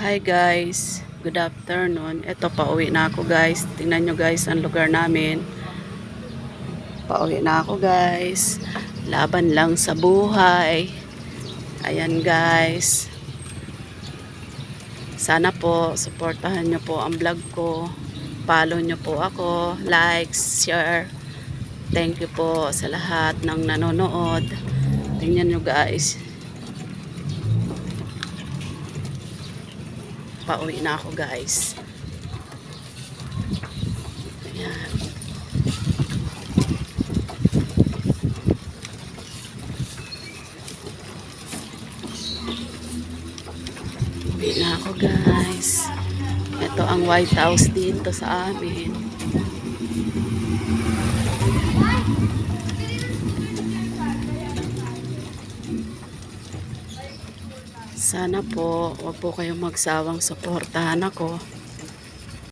Hi guys, good afternoon. Ito, pauwi na ako guys. Tingnan nyo guys ang lugar namin. Pauwi na ako guys. Laban lang sa buhay. Ayan guys. Sana po suportahan nyo po ang vlog ko. Follow nyo po ako. Like, share. Thank you po sa lahat ng nanonood. Tingnan nyo guys. Pauwi na ako guys. Ayan. Pauwi na ako guys. Ito ang White House dito sa amin. Sana po, wag po kayong magsawang suportahan ako.